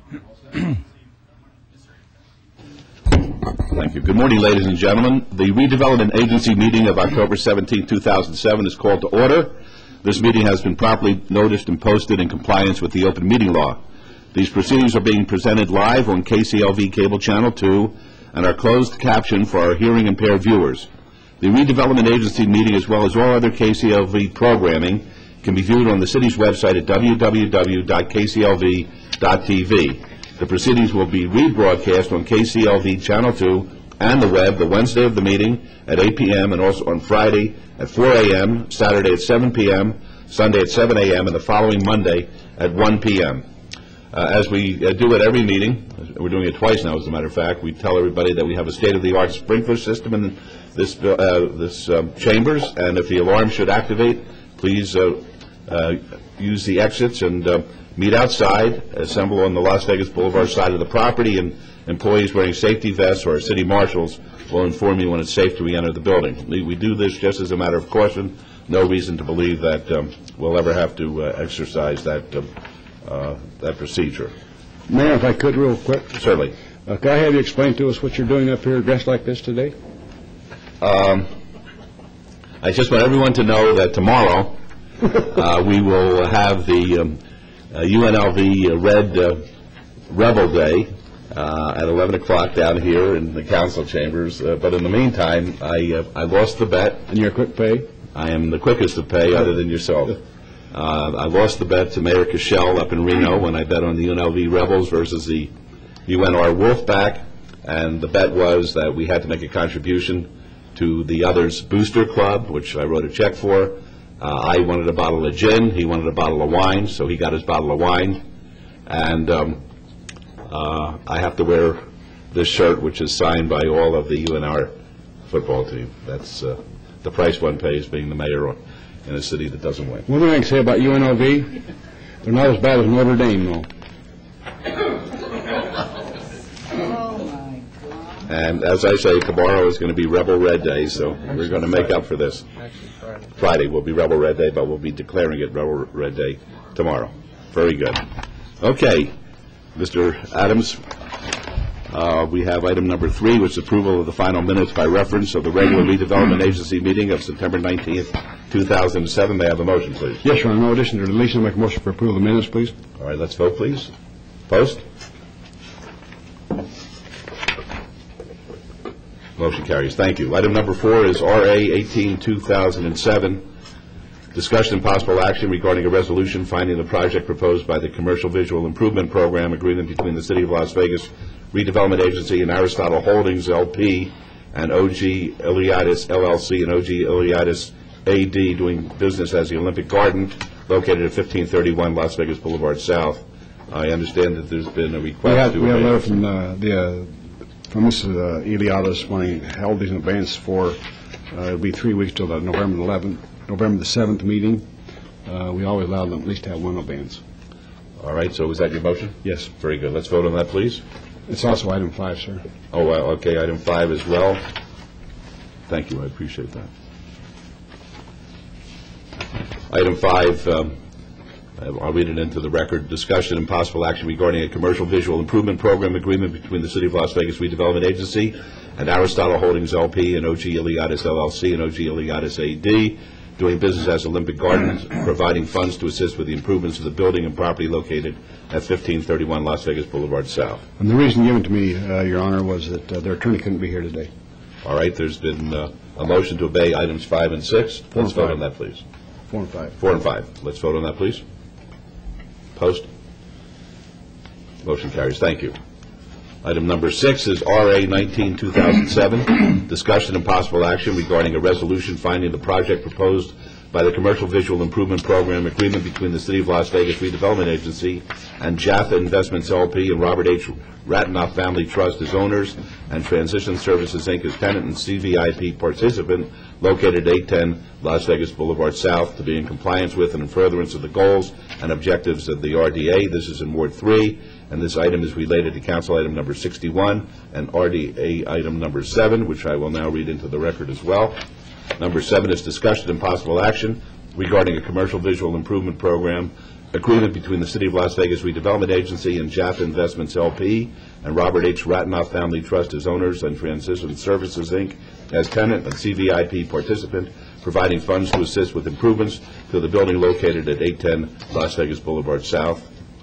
Thank you. Good morning, ladies and gentlemen. The Redevelopment Agency meeting of October 17, 2007 is called to order. This meeting has been properly noticed and posted in compliance with the open meeting law. These proceedings are being presented live on KCLV Cable Channel 2 and are closed captioned for our hearing impaired viewers. The Redevelopment Agency meeting, as well as all other KCLV programming, can be viewed on the city's website at www.kclv.tv. The proceedings will be rebroadcast on KCLV Channel 2 and the web the Wednesday of the meeting at 8 p.m. and also on Friday at 4 a.m., Saturday at 7 p.m., Sunday at 7 a.m., and the following Monday at 1 p.m. As we do at every meeting, we're doing it twice now as a matter of fact, we tell everybody that we have a state-of-the-art sprinkler system in this chambers, and if the alarm should activate, please use the exits and meet outside, assemble on the Las Vegas Boulevard side of the property, and employees wearing safety vests or city marshals will inform you when it's safe to re-enter the building. We do this just as a matter of caution. No reason to believe that we'll ever have to exercise that procedure. Mayor, if I could real quick. Certainly. Could I have you explain to us what you're doing up here dressed like this today? I just want everyone to know that tomorrow we will have the UNLV Red Rebel Day at 11 o'clock down here in the council chambers. But in the meantime, I lost the bet. And your quick pay? I am the quickest to pay other than yourself. I lost the bet to Mayor Cashel up in Reno when I bet on the UNLV Rebels versus the UNR Wolfpack. And the bet was that we had to make a contribution to the other's booster club, which I wrote a check for. I wanted a bottle of gin, he wanted a bottle of wine, so he got his bottle of wine. And I have to wear this shirt, which is signed by all of the UNR football team. That's the price one pays being the mayor in a city that doesn't win. One thing I can say about UNLV, they're not as bad as Notre Dame, though. And as I say, tomorrow is going to be Rebel Red Day, so we're going to make up for this. Friday will be Rebel Red Day, but we'll be declaring it Rebel Red Day tomorrow. Very good. Okay, Mr. Adams, we have item number 3, which is approval of the final minutes by reference of the regular Redevelopment Agency meeting of September 19th, 2007. May I have a motion, please? Yes, Your Honor. No addition to the deletion. I'll make a motion for approval of the minutes, please. All right, let's vote, please. Post. Motion carries. Thank you. Item number 4 is RA 18-2007. Discussion and possible action regarding a resolution finding the project proposed by the Commercial Visual Improvement Program agreement between the City of Las Vegas Redevelopment Agency and Aristotle Holdings LP and OG Iliadis LLC and OG Iliadis AD doing business as the Olympic Garden located at 1531 Las Vegas Boulevard South. I understand that there's been a request we have a letter from Mrs. Iliadis wanting held these in advance for it'll be 3 weeks till the November the 7th meeting. We always allow them at least to have one advance. All right, so is that your motion? Yes. Very good. Let's vote on that, please. It's also item 5, sir. Oh, well, okay, item 5 as well. Thank you, I appreciate that. Item 5, I'll read it into the record. Discussion and possible action regarding a commercial visual improvement program agreement between the City of Las Vegas Redevelopment Agency and Aristotle Holdings LP and OG Iliadis LLC and OG Iliadis AD doing business as Olympic Gardens, providing funds to assist with the improvements of the building and property located at 1531 Las Vegas Boulevard South. And the reason given to me, Your Honor, was that their attorney couldn't be here today. All right, there's been a motion to obey items 5 and 6. Let's vote on that, please. 4 and 5. 4 and 5. Let's vote on that, please. Post. Motion carries. Thank you. Item number 6 is RA 19-2007, discussion and possible action regarding a resolution finding the project proposed by the Commercial Visual Improvement Program agreement between the City of Las Vegas Redevelopment Agency and Jaffa Investments LP and Robert H. Ratenoff Family Trust as owners and Transition Services Inc. as tenant and CVIP participant located at 810 Las Vegas Boulevard South to be in compliance with and in furtherance of the goals and objectives of the RDA. This is in Ward 3, and this item is related to Council Item number 61 and RDA Item number 7, which I will now read into the record as well. Number 7 is discussion and possible action regarding a commercial visual improvement program agreement between the City of Las Vegas Redevelopment Agency and JAF Investments LP and Robert H. Ratnoff Family Trust as owners and Transition Services, Inc. as tenant and CVIP participant, providing funds to assist with improvements to the building located at 810 Las Vegas Boulevard South.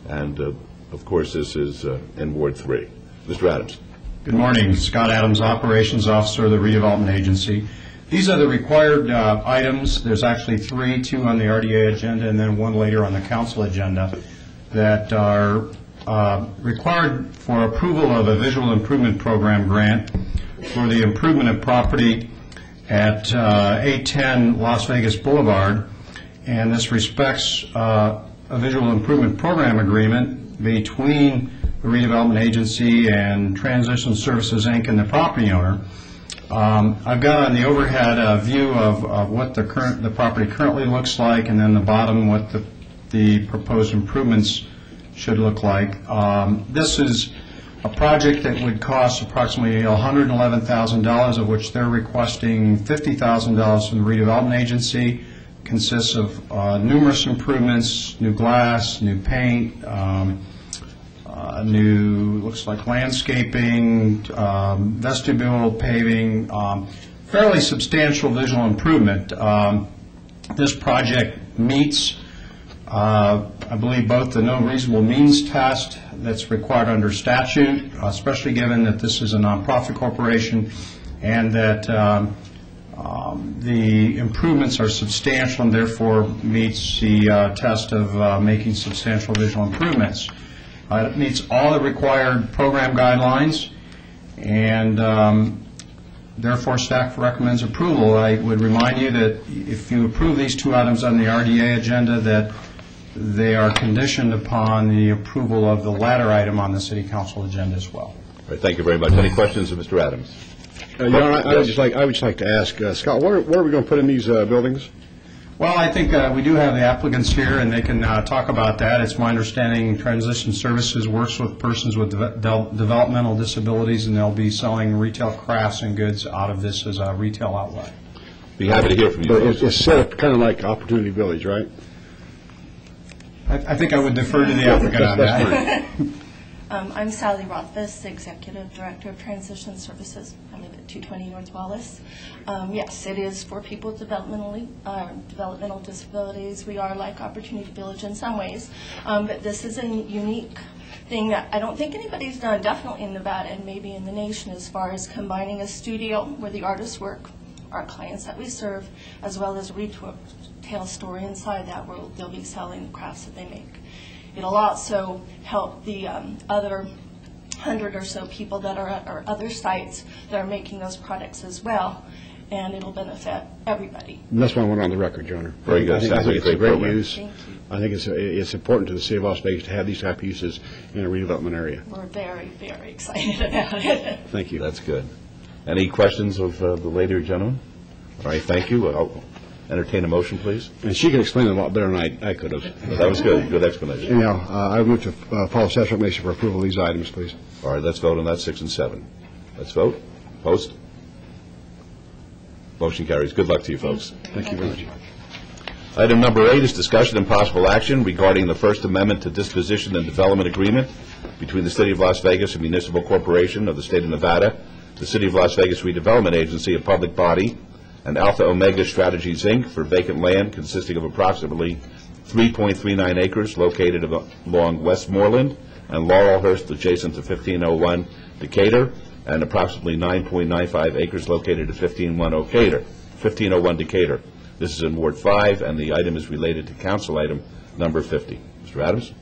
And, of course, this is in Ward 3. Mr. Adams. Good morning. Scott Adams, Operations Officer of the Redevelopment Agency. These are the required items. There's actually three, two on the RDA agenda and then one later on the council agenda, that are required for approval of a visual improvement program grant for the improvement of property at 810 Las Vegas Boulevard. And this respects a visual improvement program agreement between the Redevelopment Agency and Transition Services, Inc. and the property owner. I've got on the overhead a view of what the property currently looks like, and then the bottom what the proposed improvements should look like. This is a project that would cost approximately $111,000, of which they're requesting $50,000 from the Redevelopment Agency. Consists of numerous improvements, new glass, new paint, new, looks like landscaping, vestibule paving, fairly substantial visual improvement. This project meets, I believe, both the no reasonable means test that's required under statute, especially given that this is a nonprofit corporation, and that the improvements are substantial and therefore meets the test of making substantial visual improvements. It meets all the required program guidelines, and therefore staff recommends approval. I would remind you that if you approve these two items on the RDA agenda, that they are conditioned upon the approval of the latter item on the City Council agenda as well. All right, thank you very much. Any questions of Mr. Adams? Your Honor, I would just like to ask, Scott, what are we going to put in these buildings? Well, I think we do have the applicants here, and they can talk about that. It's my understanding Transition Services works with persons with developmental disabilities, and they'll be selling retail crafts and goods out of this as a retail outlet. Be happy to hear from you. It's set up kind of like Opportunity Village, right? I think I would defer to the applicant on that. I'm Sally Rothfuss, Executive Director of Transition Services. I live at 220 North Wallace. Yes, it is for people with developmental disabilities. We are like Opportunity Village in some ways, but this is a unique thing that I don't think anybody's done, definitely in Nevada and maybe in the nation, as far as combining a studio where the artists work, our clients that we serve, as well as a retail store inside that where they'll be selling the crafts that they make. It'll also help the other 100 or so people that are at our other sites that are making those products as well, and it'll benefit everybody. And that's why I want on the record, Your Honor. Very good. I think it's a great use. Thank you. I think it's important to the City of Las Vegas to have these type of uses in a redevelopment area. We're very, very excited about it. Thank you. That's good. Any questions of the later gentleman? All right, thank you. I'll entertain a motion, please. And she can explain it a lot better than I could have. That was good. Good explanation. Anyhow, I move to follow staff's recommendation for approval of these items, please. All right, let's vote on that, 6 and 7. Let's vote. Post. Motion carries. Good luck to you, folks. Thank you very much. Item number 8 is discussion and possible action regarding the First Amendment to Disposition and Development Agreement between the City of Las Vegas and Municipal Corporation of the State of Nevada, the City of Las Vegas Redevelopment Agency, a public body, and Alpha Omega Strategies, Inc. for vacant land consisting of approximately 3.39 acres located along Westmoreland and Laurelhurst adjacent to 1501 Decatur, and approximately 9.95 acres located at 1501 Decatur. This is in Ward 5, and the item is related to Council Item number 50. Mr. Adams?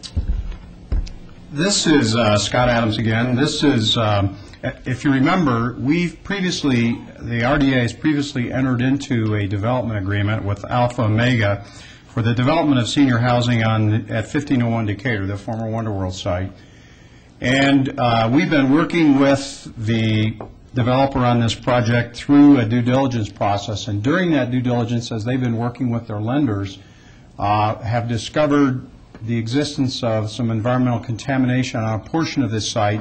This is Scott Adams again. This is, if you remember, the RDA has previously entered into a development agreement with Alpha Omega for the development of senior housing at 1501 Decatur, the former Wonderworld site. And we've been working with the developer on this project through a due diligence process. And during that due diligence, as they've been working with their lenders, have discovered the existence of some environmental contamination on a portion of this site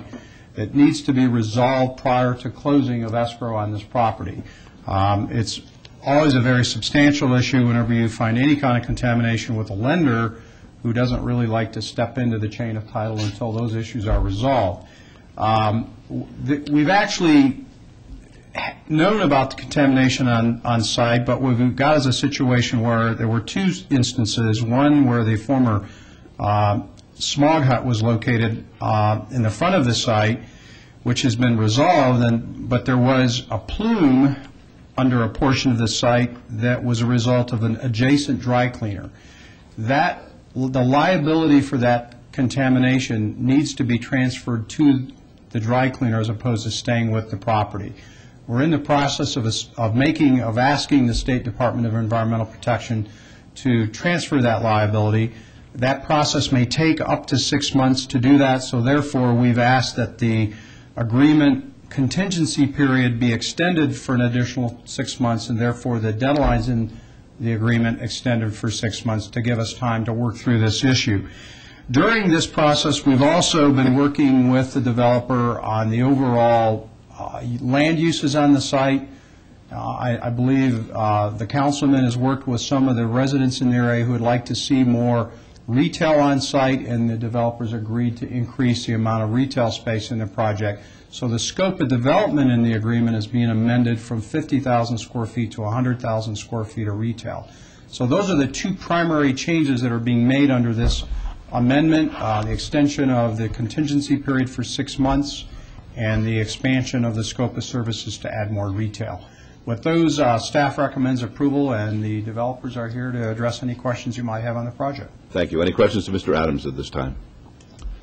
that needs to be resolved prior to closing of escrow on this property. It's always a very substantial issue whenever you find any kind of contamination with a lender. who doesn't really like to step into the chain of title until those issues are resolved. We've actually known about the contamination on site, but what we've got is a situation where there were two instances, one where the former smog hut was located in the front of the site, which has been resolved, but there was a plume under a portion of the site that was a result of an adjacent dry cleaner. The liability for that contamination needs to be transferred to the dry cleaner as opposed to staying with the property. We're in the process of asking the State Department of Environmental Protection to transfer that liability. That process may take up to 6 months to do that, so therefore we've asked that the agreement contingency period be extended for an additional 6 months, and therefore the deadlines in the agreement extended for 6 months to give us time to work through this issue. During this process, we've also been working with the developer on the overall land uses on the site. I believe the councilman has worked with some of the residents in the area who would like to see more retail on site, and the developers agreed to increase the amount of retail space in the project. So the scope of development in the agreement is being amended from 50,000 square feet to 100,000 square feet of retail. So those are the two primary changes that are being made under this amendment, the extension of the contingency period for 6 months and the expansion of the scope of services to add more retail. With those, staff recommends approval, and the developers are here to address any questions you might have on the project. Thank you. Any questions to Mr. Adams at this time?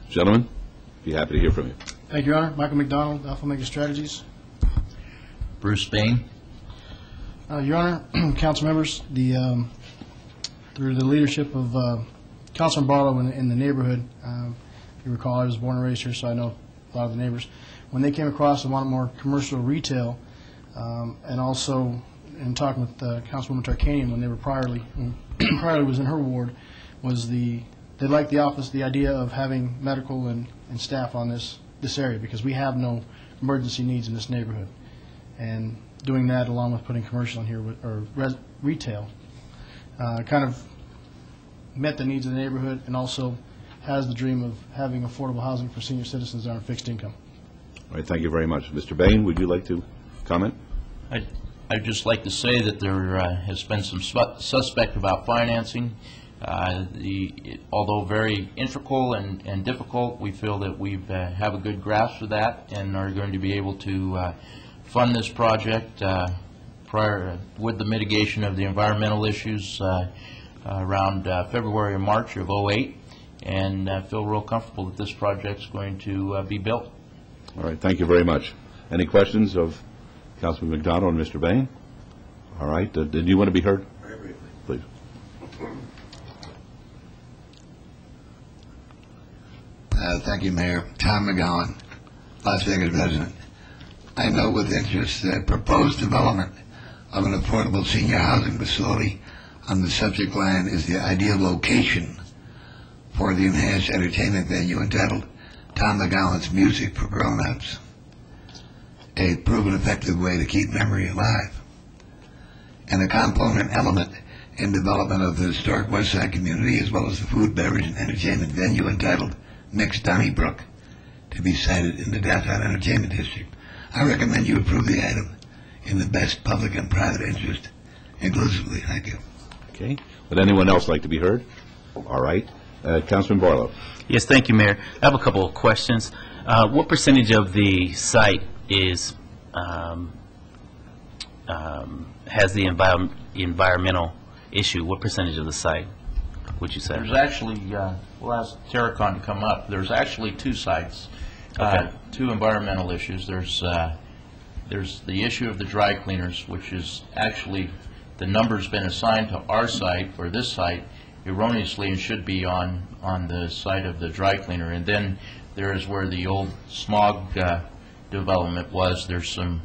Gentlemen, be happy to hear from you. Thank you, Your Honor. Michael McDonald, Alpha Mega Strategies. Bruce Bain. Your Honor, council members, through the leadership of Councilman Barlow in the neighborhood, if you recall, I was born and raised here, so I know a lot of the neighbors. When they came across and wanted more commercial retail, and also in talking with Councilwoman Tarkanian when they were priorly was in her ward, they liked the idea of having medical and staff on this area, because we have no emergency needs in this neighborhood. And doing that along with putting commercial in here, or retail, kind of met the needs of the neighborhood, and also has the dream of having affordable housing for senior citizens that are on fixed income. All right, thank you very much. Mr. Bain, would you like to comment? I'd just like to say that there has been some suspect about financing. Although very integral and difficult, we feel that we have a good grasp of that and are going to be able to fund this project with the mitigation of the environmental issues around February or March of '08, and feel real comfortable that this project is going to be built. All right, thank you very much. Any questions of Councilman McDonald and Mr. Bain? All right, did you want to be heard? Very briefly. Please. Thank you, Mayor. Tom McGowan, Las Vegas resident. I note with interest that proposed development of an affordable senior housing facility on the subject land is the ideal location for the enhanced entertainment venue entitled Tom McGowan's Music for Grown-Ups, a proven effective way to keep memory alive, and a component element in development of the historic West Side community, as well as the food, beverage, and entertainment venue entitled Mixed Donnybrook, to be sited in the downtown entertainment district. I recommend you approve the item in the best public and private interest inclusively. Thank you. Okay. Would anyone else like to be heard? All right. Councilman Barlow. Yes, thank you, Mayor. I have a couple of questions. What percentage of the site has the environmental issue? What percentage of the site would you say? There's actually, we'll ask Terracon to come up. There's actually two sites, two environmental issues. There's the issue of the dry cleaners, which is actually, the number's been assigned to our site, or this site, erroneously, and should be on the site of the dry cleaner. And then there is where the old smog development was. There's some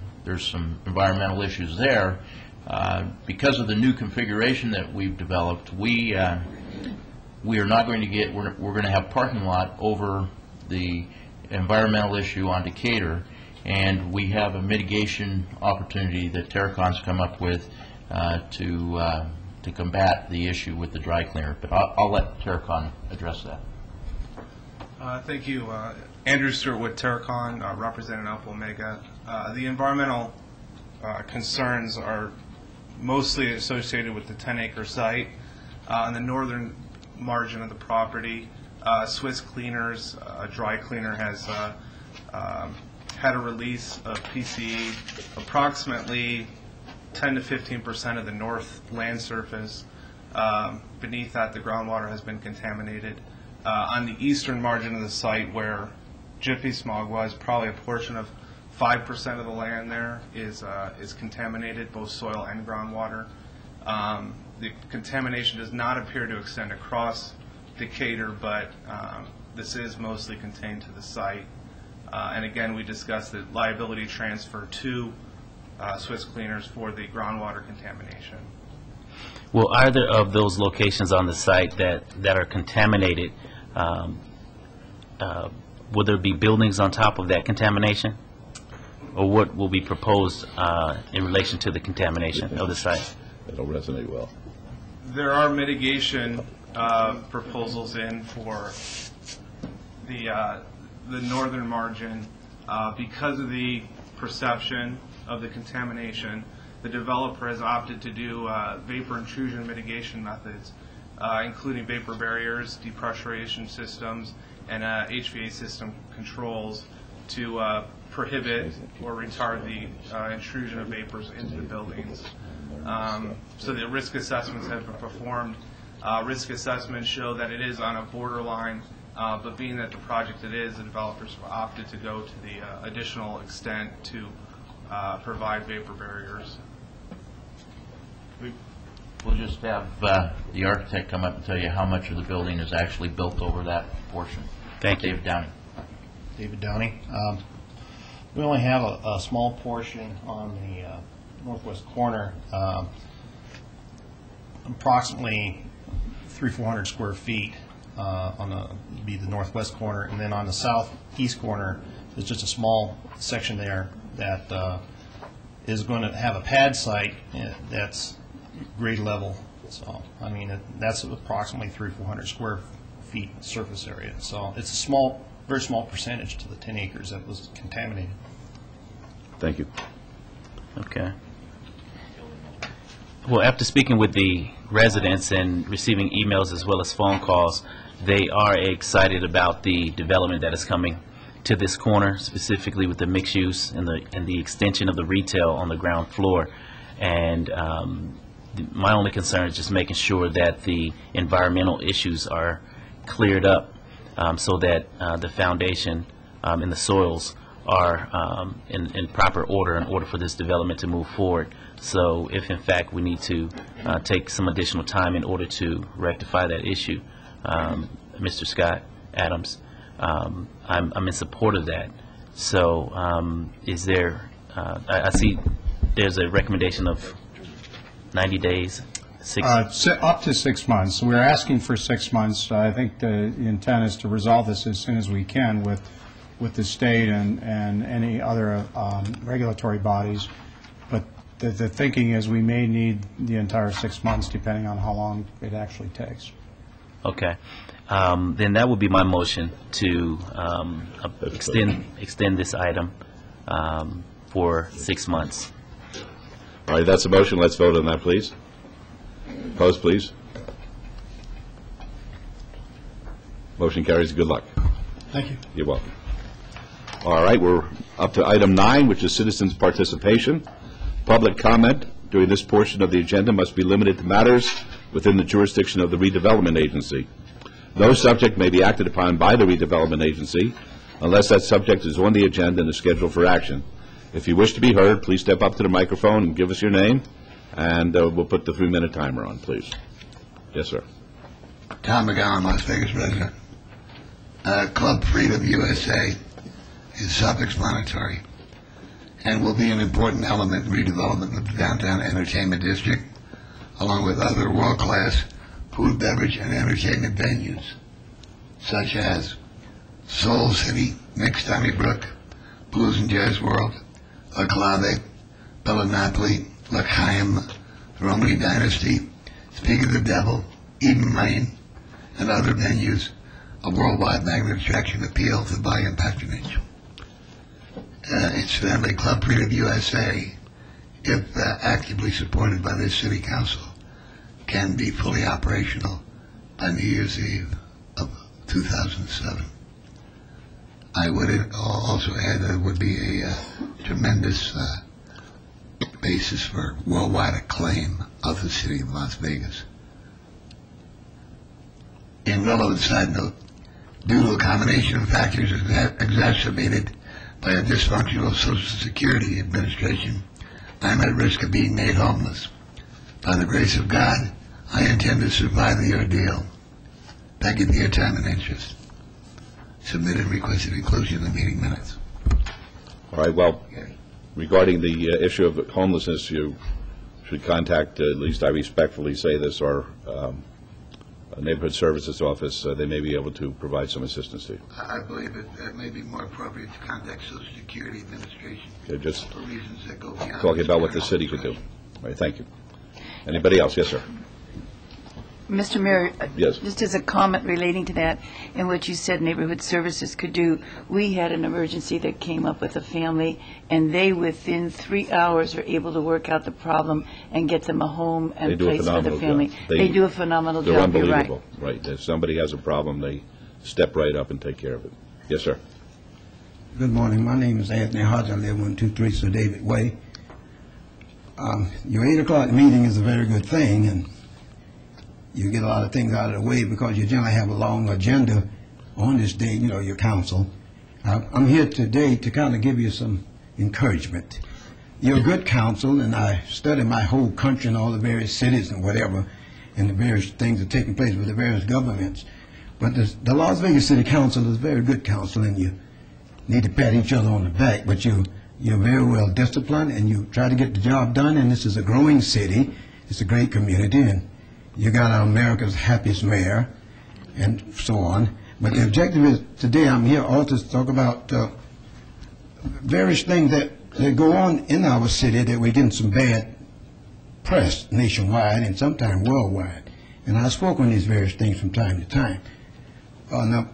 environmental issues there. Because of the new configuration that we've developed, we are not going to get, we're going to have parking lot over the environmental issue on Decatur, and we have a mitigation opportunity that Terracon's come up with to to combat the issue with the dry cleaner. But I'll let Terracon address that. Thank you. Andrew Stewart with Terracon, representing Alpha Omega. The environmental concerns are mostly associated with the 10-acre site. On the northern margin of the property, Swiss Cleaners, a dry cleaner, has had a release of PCE approximately 10 to 15% of the north land surface. Beneath that, the groundwater has been contaminated. On the eastern margin of the site, where Jiffy Smog was, probably a portion of 5% of the land there is contaminated, both soil and groundwater. The contamination does not appear to extend across Decatur, but this is mostly contained to the site. And again, we discussed the liability transfer to Swiss Cleaners for the groundwater contamination. Will either of those locations on the site that are contaminated, will there be buildings on top of that contamination? Or what will be proposed in relation to the contamination of the site? That'll resonate well. There are mitigation proposals in for the northern margin. Because of the perception of the contamination, the developer has opted to do vapor intrusion mitigation methods, including vapor barriers, depressurization systems, and HVA system controls to prohibit or retard the intrusion of vapors into the buildings. So the risk assessments have been performed. Risk assessments show that it is on a borderline, but being that the project it is, the developers opted to go to the additional extent to provide vapor barriers. We'll just have the architect come up and tell you how much of the building is actually built over that portion. Thank you. Dave Downey. David Downey. We only have a small portion on the northwest corner, approximately 300-400 square feet on the northwest corner, and then on the southeast corner, there's just a small section there that is going to have a pad site that's grade level. So, I mean, that's approximately 300-400 square feet surface area. So it's a small, very small percentage to the 10 acres that was contaminated. Thank you. Okay. Well, after speaking with the residents and receiving emails as well as phone calls, they are excited about the development that is coming to this corner, specifically with the mixed use and the extension of the retail on the ground floor. And my only concern is just making sure that the environmental issues are cleared up so that the foundation and the soils are in proper order in order for this development to move forward. So if in fact we need to take some additional time in order to rectify that issue, Mr. Scott Adams, I'm in support of that. So is there, I see there's a recommendation of 90 days, Up to 6 months. We're asking for 6 months. I think the intent is to resolve this as soon as we can with the state and any other regulatory bodies. But the thinking is we may need the entire 6 months depending on how long it actually takes. Okay. Then that would be my motion to extend this item for 6 months. All right, that's a motion. Let's vote on that, please. Opposed, please. Motion carries. Good luck. Thank you. You're welcome. All right, we're up to item 9, which is citizens' participation. Public comment during this portion of the agenda must be limited to matters within the jurisdiction of the Redevelopment Agency. No subject may be acted upon by the Redevelopment Agency unless that subject is on the agenda and is scheduled for action. If you wish to be heard, please step up to the microphone and give us your name, and we'll put the 3-minute timer on, please. Yes, sir. Tom McGowan, Las Vegas resident. Club Freedom USA is self-explanatory and will be an important element in redevelopment of the downtown entertainment district, along with other world-class food, beverage, and entertainment venues, such as Soul City, Mixed Donnybrook, Blues and Jazz World, La Clave, Bella Napoli, L'Chaim, the Romany Dynasty, Speak of the Devil, Eden Lane, and other venues of worldwide magnet attraction appeal to buy and patronage. Its family club, Freedom USA, if actively supported by this city council, can be fully operational by New Year's Eve of 2007. I would also add that it would be a tremendous basis for worldwide acclaim of the city of Las Vegas. In relevant side note, due to a combination of factors exacerbated by a dysfunctional Social Security Administration, I am at risk of being made homeless. By the grace of God, I intend to survive the ordeal. Thank you for your time and interest. Submitted requested inclusion in the meeting minutes. All right, well, regarding the issue of homelessness, you should contact, at least I respectfully say this, our Neighborhood Services Office. They may be able to provide some assistance to you. I believe it may be more appropriate to contact Social Security Administration Just for reasons that go beyond. talking about what the city could do. All right, thank you. Anybody else? Yes, sir. Mr. Mayor, Yes. just as a comment relating to that and what you said neighborhood services could do, we had an emergency that came up with a family, and they, within 3 hours, are able to work out the problem and get them a home They and do a place for the phenomenal family. job. They do a phenomenal They're job, you're right. unbelievable. Right. If somebody has a problem, they step right up and take care of it. Yes, sir. Good morning. My name is Anthony Hodge. I live 123 Sir David Way. Your 8 o'clock meeting is a very good thing, and you get a lot of things out of the way because you generally have a long agenda on this day, you know, your council. I'm here today to kind of give you some encouragement. You're a good council, and I study my whole country and all the various cities and whatever, and the various things that are taking place with the various governments. But the Las Vegas City Council is a very good council, and you need to pat each other on the back, but you're very well disciplined, and you try to get the job done, and this is a growing city. It's a great community, and you got America's happiest mayor, and so on. But the objective is, today I'm here also to talk about various things that go on in our city that we're getting some bad press nationwide and sometimes worldwide. And I spoke on these various things from time to time. Now,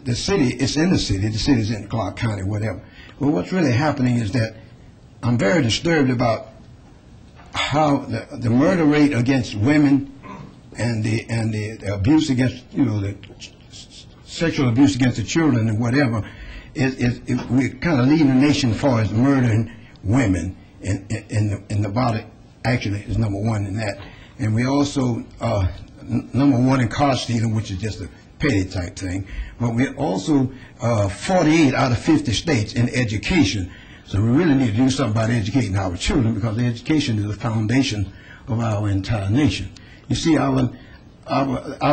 the city, it's in the city's in Clark County, whatever. Well, what's really happening is that I'm very disturbed about how the murder rate against women and the abuse against, you know, the sexual abuse against the children and whatever, we're kind of leading the nation as far as murdering women, and the body actually is number one in that. And we also number one in car stealing, which is just a petty type thing. But we're also 48 out of 50 states in education. So we really need to do something about educating our children, because education is the foundation of our entire nation. You see, our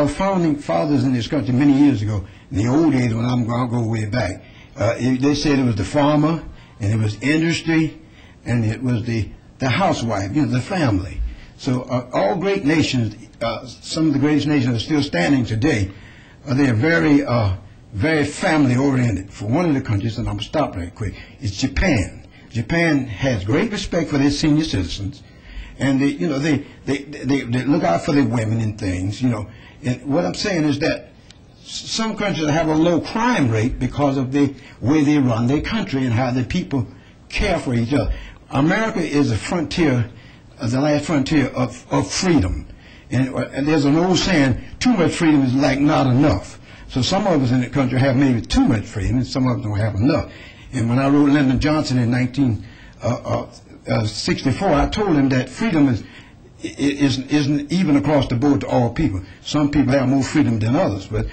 founding fathers in this country many years ago, in the old days when I'll go way back, they said it was the farmer, and it was industry, and it was the housewife, you know, the family. So all great nations, some of the greatest nations are still standing today. They're very family-oriented. For one of the countries, and I'm going to stop right quick, is Japan. Japan has great respect for their senior citizens, and they look out for their women and things, you know. And what I'm saying is that some countries have a low crime rate because of the way they run their country and how the people care for each other. America is a frontier, the last frontier of freedom. And there's an old saying, too much freedom is like not enough. So some of us in the country have maybe too much freedom, and some of us don't have enough. And when I wrote Lyndon Johnson in 1964, I told him that freedom isn't even across the board to all people. Some people have more freedom than others, but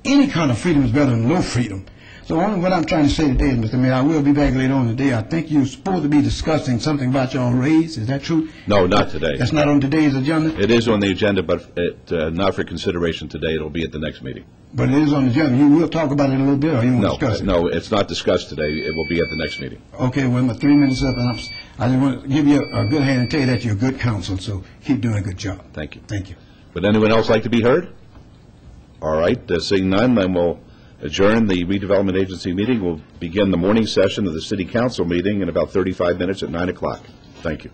any kind of freedom is better than no freedom. So what I'm trying to say today is, Mr. Mayor, I will be back later on today. I think you're supposed to be discussing something about your raise. Is that true? No, not today. That's not on today's agenda? It is on the agenda, but not for consideration today. It'll be at the next meeting. But it is on the agenda. You will talk about it a little bit, or you won't discuss it? No, it's not discussed today. It will be at the next meeting. Okay, well, my 3 minutes up, and I just want to give you a good hand and tell you that you're a good counsel, so keep doing a good job. Thank you. Thank you. Would anyone else like to be heard? All right, seeing none, then we'll adjourn the redevelopment agency meeting. We'll begin the morning session of the city council meeting in about 35 minutes at 9 o'clock. Thank you.